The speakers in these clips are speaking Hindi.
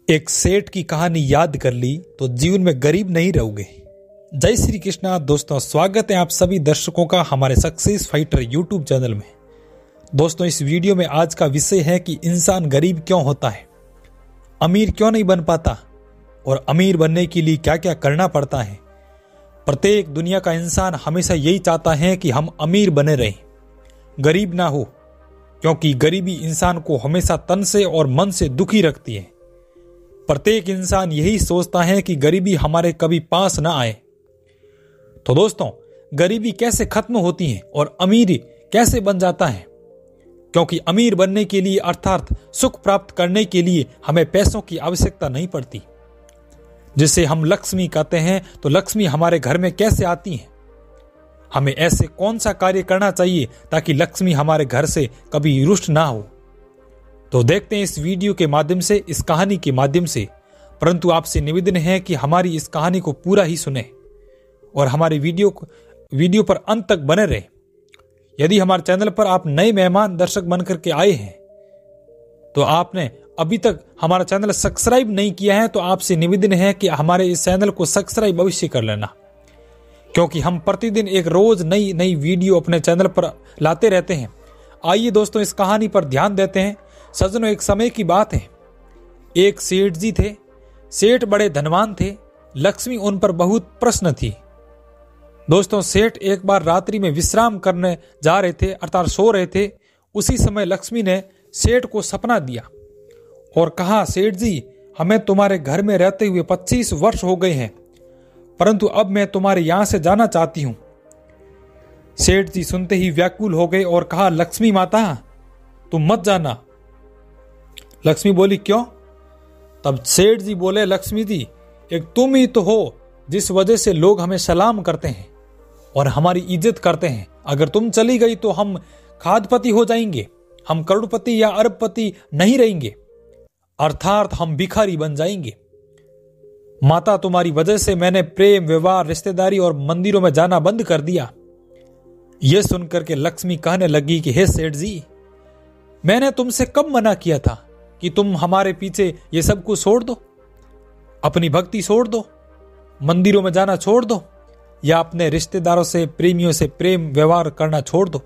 एक सेठ की कहानी याद कर ली तो जीवन में गरीब नहीं रहोगे। जय श्री कृष्णा दोस्तों, स्वागत है आप सभी दर्शकों का हमारे सक्सेस फाइटर यूट्यूब चैनल में। दोस्तों, इस वीडियो में आज का विषय है कि इंसान गरीब क्यों होता है, अमीर क्यों नहीं बन पाता और अमीर बनने के लिए क्या क्या करना पड़ता है। प्रत्येक दुनिया का इंसान हमेशा यही चाहता है कि हम अमीर बने रहें, गरीब ना हो, क्योंकि गरीबी इंसान को हमेशा तन से और मन से दुखी रखती है। प्रत्येक इंसान यही सोचता है कि गरीबी हमारे कभी पास ना आए। तो दोस्तों, गरीबी कैसे खत्म होती है और अमीर कैसे बन जाता है? क्योंकि अमीर बनने के लिए अर्थात सुख प्राप्त करने के लिए हमें पैसों की आवश्यकता नहीं पड़ती, जिसे हम लक्ष्मी कहते हैं। तो लक्ष्मी हमारे घर में कैसे आती है? हमें ऐसे कौन सा कार्य करना चाहिए ताकि लक्ष्मी हमारे घर से कभी रुष्ट ना हो? तो देखते हैं इस वीडियो के माध्यम से, इस कहानी के माध्यम से। परंतु आपसे निवेदन है कि हमारी इस कहानी को पूरा ही सुने और हमारे वीडियो पर अंत तक बने रहे। यदि हमारे चैनल पर आप नए मेहमान दर्शक बनकर के आए हैं तो आपने अभी तक हमारा चैनल सब्सक्राइब नहीं किया है, तो आपसे निवेदन है कि हमारे इस चैनल को सब्सक्राइब अवश्य कर लेना, क्योंकि हम प्रतिदिन एक रोज नई नई वीडियो अपने चैनल पर लाते रहते हैं। आइए दोस्तों, इस कहानी पर ध्यान देते हैं। सज्जनों, एक समय की बात है। एक सेठ जी थे। सेठ बड़े धनवान थे। लक्ष्मी उन पर बहुत प्रसन्न थी। दोस्तों, सेठ एक बार रात्रि में विश्राम करने जा रहे थे, अर्थात सो रहे थे। उसी समय लक्ष्मी ने सेठ को सपना दिया और कहा, सेठ जी, हमें तुम्हारे घर में रहते हुए 25 वर्ष हो गए हैं, परंतु अब मैं तुम्हारे यहां से जाना चाहती हूं। सेठ जी सुनते ही व्याकुल हो गए और कहा, लक्ष्मी माता, तुम मत जाना। लक्ष्मी बोली, क्यों? तब सेठ जी बोले, लक्ष्मी जी, एक तुम ही तो हो जिस वजह से लोग हमें सलाम करते हैं और हमारी इज्जत करते हैं। अगर तुम चली गई तो हम खादपति हो जाएंगे, हम करोड़पति या अरबपति नहीं रहेंगे, अर्थात हम भिखारी बन जाएंगे। माता, तुम्हारी वजह से मैंने प्रेम, व्यवहार, रिश्तेदारी और मंदिरों में जाना बंद कर दिया। यह सुनकर के लक्ष्मी कहने लगी कि हे सेठ जी, मैंने तुमसे कब मना किया था कि तुम हमारे पीछे ये सब कुछ छोड़ दो, अपनी भक्ति छोड़ दो, मंदिरों में जाना छोड़ दो, या अपने रिश्तेदारों से, प्रेमियों से प्रेम व्यवहार करना छोड़ दो।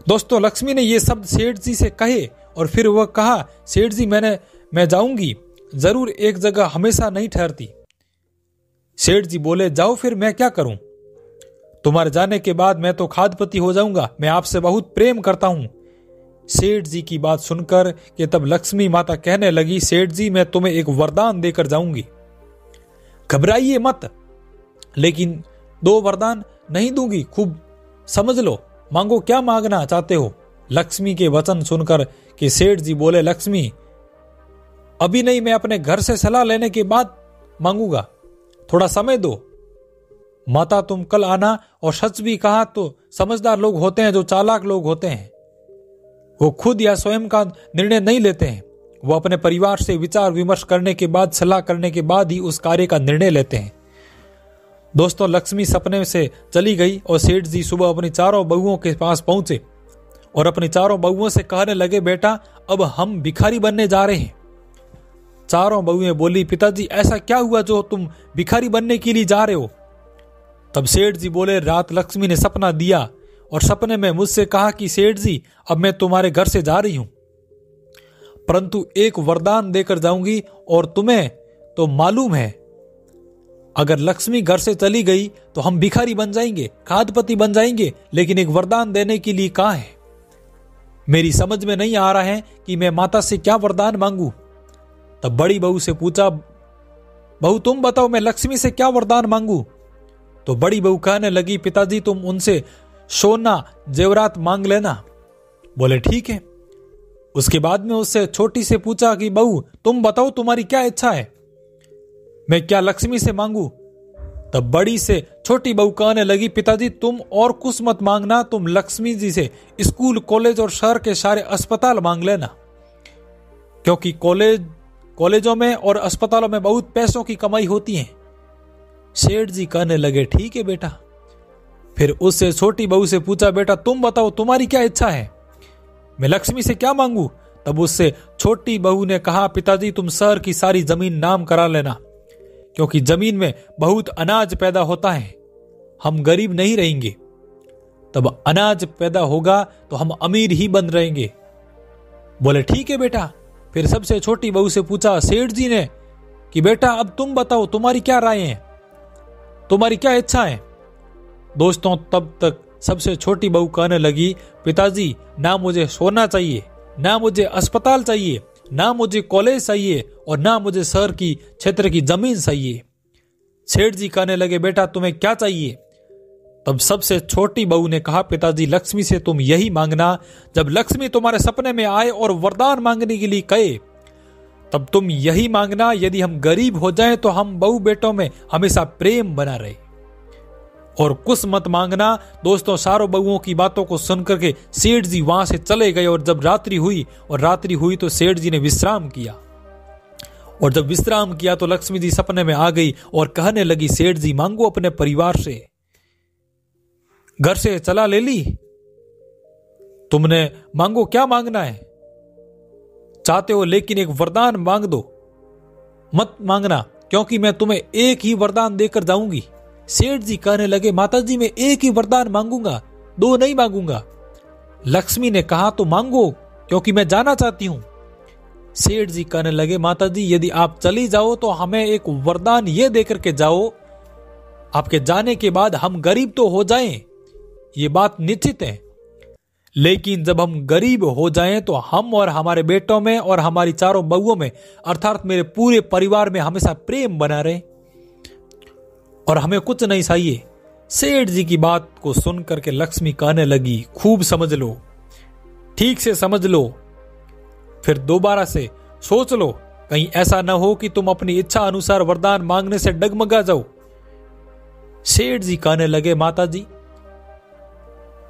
दोस्तों, लक्ष्मी ने ये शब्द सेठ जी से कहे और फिर वह कहा, सेठ जी, मैं जाऊंगी जरूर, एक जगह हमेशा नहीं ठहरती। सेठ जी बोले, जाओ, फिर मैं क्या करूं? तुम्हारे जाने के बाद मैं तो खादपति हो जाऊंगा, मैं आपसे बहुत प्रेम करता हूं। सेठ जी की बात सुनकर कि तब लक्ष्मी माता कहने लगी, सेठ जी, मैं तुम्हें एक वरदान देकर जाऊंगी, घबराइए मत, लेकिन 2 वरदान नहीं दूंगी, खूब समझ लो, मांगो, क्या मांगना चाहते हो? लक्ष्मी के वचन सुनकर कि सेठ जी बोले, लक्ष्मी, अभी नहीं, मैं अपने घर से सलाह लेने के बाद मांगूंगा, थोड़ा समय दो। माता, तुम कल आना। और सच भी कहा तो समझदार लोग होते हैं, जो चालाक लोग होते हैं, वो खुद या स्वयं का निर्णय नहीं लेते हैं, वो अपने परिवार से विचार विमर्श करने के बाद, सलाह करने के बाद ही उस कार्य का निर्णय लेते हैं। दोस्तों, लक्ष्मी सपने से चली गई और सेठ जी सुबह अपनी चारों बहुओं के पास पहुंचे और अपनी चारों बहुओं से कहने लगे, बेटा, अब हम भिखारी बनने जा रहे हैं। चारों बहुएं बोली, पिताजी, ऐसा क्या हुआ जो तुम भिखारी बनने के लिए जा रहे हो? तब सेठ जी बोले, रात लक्ष्मी ने सपना दिया और सपने में मुझसे कहा कि सेठ जी, अब मैं तुम्हारे घर से जा रही हूं, परंतु एक वरदान देकर जाऊंगी और तुम्हें तो मालूम है, अगर लक्ष्मी घर से चली गई तो हम भिखारी बन जाएंगे, खादपति बन जाएंगे, लेकिन एक वरदान देने के लिए कहा है। मेरी समझ में नहीं आ रहा है कि मैं माता से क्या वरदान मांगू। तब बड़ी बहू से पूछा, बहू तुम बताओ, मैं लक्ष्मी से क्या वरदान मांगू? तो बड़ी बहू कहने लगी, पिताजी, तुम उनसे सोना जेवरात मांग लेना। बोले, ठीक है। उसके बाद में उससे छोटी से पूछा कि बहू, तुम बताओ, तुम्हारी क्या इच्छा है, मैं क्या लक्ष्मी से मांगू? तब बड़ी से छोटी बहू कहने लगी, पिताजी, तुम और कुछ मत मांगना, तुम लक्ष्मी जी से स्कूल, कॉलेज और शहर के सारे अस्पताल मांग लेना, क्योंकि कॉलेजों में और अस्पतालों में बहुत पैसों की कमाई होती है। सेठ जी कहने लगे, ठीक है बेटा। फिर उससे छोटी बहू से पूछा, बेटा तुम बताओ, तुम्हारी क्या इच्छा है, मैं लक्ष्मी से क्या मांगू? तब उससे छोटी बहू ने कहा, पिताजी तुम शहर की सारी जमीन नाम करा लेना, क्योंकि जमीन में बहुत अनाज पैदा होता है, हम गरीब नहीं रहेंगे। तब अनाज पैदा होगा तो हम अमीर ही बन रहेंगे। बोले ठीक है बेटा। फिर सबसे छोटी बहू से पूछा सेठ जी ने कि बेटा अब तुम बताओ, तुम्हारी क्या राय है, तुम्हारी क्या इच्छा है। दोस्तों तब तक सबसे छोटी बहू कहने लगी, पिताजी ना मुझे सोना चाहिए, ना मुझे अस्पताल चाहिए, ना मुझे कॉलेज चाहिए और ना मुझे शहर की क्षेत्र की जमीन चाहिए। सेठ जी कहने लगे, बेटा तुम्हें क्या चाहिए। तब सबसे छोटी बहू ने कहा, पिताजी लक्ष्मी से तुम यही मांगना, जब लक्ष्मी तुम्हारे सपने में आए और वरदान मांगने के लिए कहे तब तुम यही मांगना, यदि हम गरीब हो जाएं तो हम बहू बेटों में हमेशा प्रेम बना रहे, और कुछ मत मांगना। दोस्तों चारों बहुओं की बातों को सुनकर के सेठ जी वहां से चले गए, और जब रात्रि हुई तो सेठ जी ने विश्राम किया, और जब विश्राम किया तो लक्ष्मी जी सपने में आ गई और कहने लगी, सेठ जी मांगो अपने परिवार से, घर से चला ले ली, तुमने मांगो क्या मांगना है चाहते हो, लेकिन एक वरदान मांग दो, मत मांगना क्योंकि मैं तुम्हें एक ही वरदान देकर जाऊंगी। सेठ जी कहने लगे, माताजी मैं एक ही वरदान मांगूंगा, दो नहीं मांगूंगा। लक्ष्मी ने कहा तो मांगो क्योंकि मैं जाना चाहती हूं। सेठ जी कहने लगे, माताजी यदि आप चली जाओ तो हमें एक वरदान ये देकर के जाओ, आपके जाने के बाद हम गरीब तो हो जाएं, ये बात निश्चित है, लेकिन जब हम गरीब हो जाएं तो हम और हमारे बेटों में और हमारी चारों बहुओं में अर्थात मेरे पूरे परिवार में हमेशा प्रेम बना रहे, और हमें कुछ नहीं चाहिए। सेठ जी की बात को सुन करके लक्ष्मी कहने लगी, खूब समझ लो, ठीक से समझ लो, फिर दोबारा से सोच लो, कहीं ऐसा न हो कि तुम अपनी इच्छा अनुसार वरदान मांगने से डगमगा जाओ। सेठ जी कहने लगे, माताजी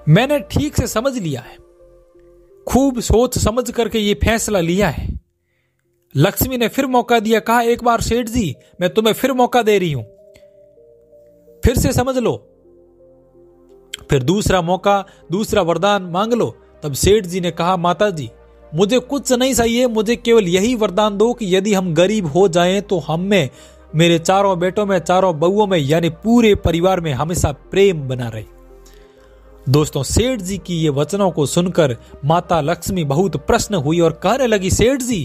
मैंने ठीक से समझ लिया है, खूब सोच समझ करके ये फैसला लिया है। लक्ष्मी ने फिर मौका दिया, कहा एक बार सेठ जी मैं तुम्हें फिर मौका दे रही हूं, फिर से समझ लो, फिर दूसरा मौका, दूसरा वरदान मांग लो। तब सेठ जी ने कहा, माताजी मुझे कुछ नहीं चाहिए, मुझे केवल यही वरदान दो कि यदि हम गरीब हो जाएं तो हम में, मेरे चारों बेटों में, चारों बहुओं में, यानी पूरे परिवार में हमेशा प्रेम बना रहे। दोस्तों सेठ जी की ये वचनों को सुनकर माता लक्ष्मी बहुत प्रसन्न हुई और कहने लगी, सेठ जी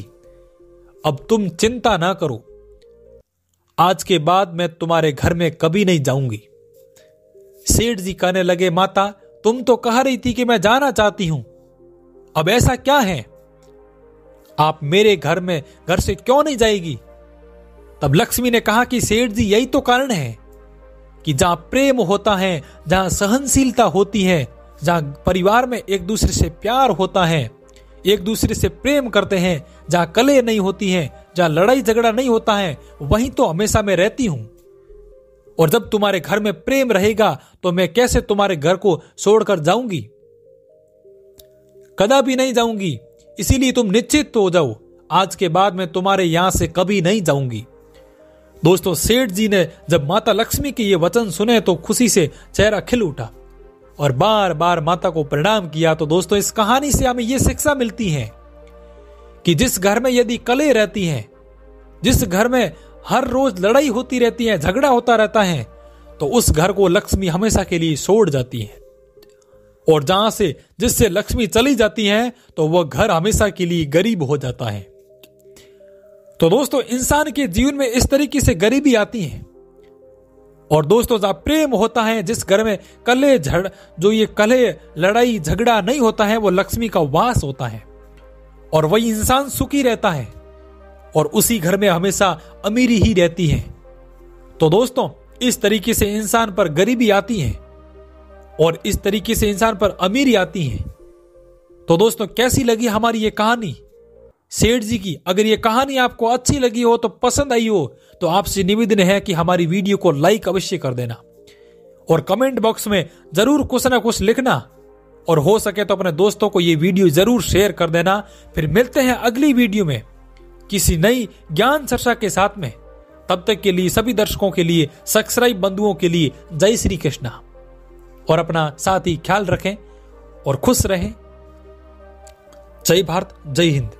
अब तुम चिंता ना करो, आज के बाद मैं तुम्हारे घर में कभी नहीं जाऊंगी। सेठ जी कहने लगे, माता तुम तो कह रही थी कि मैं जाना चाहती हूं, अब ऐसा क्या है, आप मेरे घर से क्यों नहीं जाएगी। तब लक्ष्मी ने कहा कि सेठ जी यही तो कारण है कि जहां प्रेम होता है, जहां सहनशीलता होती है, जहां परिवार में एक दूसरे से प्यार होता है, एक दूसरे से प्रेम करते हैं, जहां कलह नहीं होती है, जहां लड़ाई झगड़ा नहीं होता है, वहीं तो हमेशा मैं रहती हूं। और जब तुम्हारे घर में प्रेम रहेगा तो मैं कैसे तुम्हारे घर को छोड़कर जाऊंगी, कदापि नहीं जाऊंगी। इसीलिए तुम निश्चित हो जाओ, आज के बाद मैं तुम्हारे यहां से कभी नहीं जाऊंगी। दोस्तों सेठ जी ने जब माता लक्ष्मी के ये वचन सुने तो खुशी से चेहरा खिल उठा और बार बार माता को प्रणाम किया। तो दोस्तों इस कहानी से हमें ये शिक्षा मिलती है कि जिस घर में यदि कलह रहती है, जिस घर में हर रोज लड़ाई होती रहती है, झगड़ा होता रहता है, तो उस घर को लक्ष्मी हमेशा के लिए छोड़ जाती है, और जहां से जिससे लक्ष्मी चली जाती है तो वह घर हमेशा के लिए गरीब हो जाता है। तो दोस्तों इंसान के जीवन में इस तरीके से गरीबी आती है, और दोस्तों जहां प्रेम होता है, जिस घर में कलह लड़ाई झगड़ा नहीं होता है, वो लक्ष्मी का वास होता है, और वही इंसान सुखी रहता है, और उसी घर में हमेशा अमीरी ही रहती है। तो दोस्तों इस तरीके से इंसान पर गरीबी आती है और इस तरीके से इंसान पर अमीरी आती है। तो दोस्तों कैसी लगी हमारी ये कहानी सेठ जी की? अगर ये कहानी आपको अच्छी लगी हो, तो पसंद आई हो, तो आपसे निवेदन है कि हमारी वीडियो को लाइक अवश्य कर देना, और कमेंट बॉक्स में जरूर कुछ ना कुछ लिखना, और हो सके तो अपने दोस्तों को ये वीडियो जरूर शेयर कर देना। फिर मिलते हैं अगली वीडियो में किसी नई ज्ञान चर्चा के साथ में। तब तक के लिए सभी दर्शकों के लिए, सब्सक्राइब बंधुओं के लिए जय श्री कृष्ण, और अपना साथ ही ख्याल रखें और खुश रहें। जय भारत, जय हिंद।